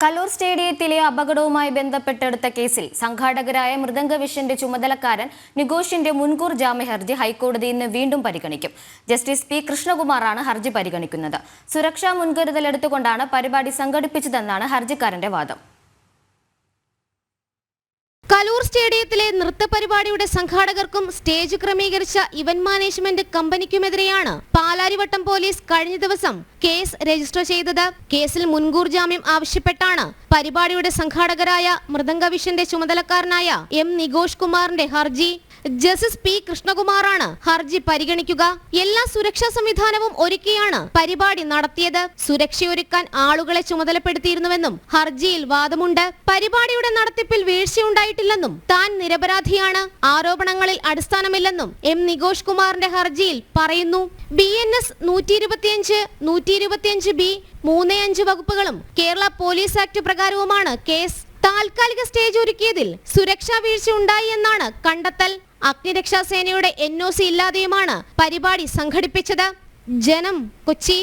കലൂർ സ്റ്റേഡിയത്തിലെ അപകടവുമായി ബന്ധപ്പെട്ടെടുത്ത കേസിൽ സംഘാടകരായ മൃദംഗവിഷന്റെ ചുമതലക്കാരൻ നിഗോഷിന്റെ മുൻകൂർ ജാമ്യ ഹർജി ഹൈക്കോടതി ഇന്ന് വീണ്ടും പരിഗണിക്കും. ജസ്റ്റിസ് പി കൃഷ്ണകുമാറാണ് ഹർജി പരിഗണിക്കുന്നത്. സുരക്ഷാ മുൻകരുതലെടുത്തുകൊണ്ടാണ് പരിപാടി സംഘടിപ്പിച്ചതെന്നാണ് ഹർജിക്കാരന്റെ വാദം. കലൂർ സ്റ്റേഡിയത്തിലെ നൃത്തപരിപാടിയുടെ സംഘാടകർക്കും സ്റ്റേജ് ക്രമീകരിച്ച ഇവന്റ് മാനേജ്മെന്റ് കമ്പനിക്കുമെതിരെയാണ് പാലാരിവട്ടം പോലീസ് കഴിഞ്ഞ ദിവസം കേസ് രജിസ്റ്റർ ചെയ്തത്. കേസിൽ മുൻകൂർ ജാമ്യം ആവശ്യപ്പെട്ടാണ് പരിപാടിയുടെ സംഘാടകരായ മൃദംഗവിഷന്റെ ചുമതലക്കാരനായ എം നിഗോഷ് കുമാറിന്റെ ഹർജി. ജസ്റ്റിസ് പി കൃഷ്ണകുമാറാണ് ഹർജി പരിഗണിക്കുക. എല്ലാ സുരക്ഷാ സംവിധാനവും ഒരുക്കിയാണ് പരിപാടി നടത്തിയത്. സുരക്ഷയൊരുക്കാൻ ആളുകളെ ചുമതലപ്പെടുത്തിയിരുന്നുവെന്നും ഹർജിയിൽ വാദമുണ്ട്. പരിപാടിയുടെ നടത്തിപ്പിൽ വീഴ്ചയുണ്ടായിട്ടില്ലെന്നും താൻ നിരപരാധിയാണ്, ആരോപണങ്ങളിൽ അടിസ്ഥാനമില്ലെന്നും എം നിഗോഷ് കുമാറിന്റെ ഹർജിയിൽ പറയുന്നു. BNS 125, 125B, 35 വകുപ്പുകളും കേരള പോലീസ് ആക്ട് പ്രകാരവുമാണ് കേസ്. താൽക്കാലിക സ്റ്റേജ് ഒരുക്കിയതിൽ സുരക്ഷാ വീഴ്ച ഉണ്ടായി എന്നാണ് കണ്ടെത്തൽ. അഗ്നിരക്ഷാസേനയുടെ NOC ഇല്ലാതെയുമാണ് പരിപാടി സംഘടിപ്പിച്ചത്. ജനം, കൊച്ചി.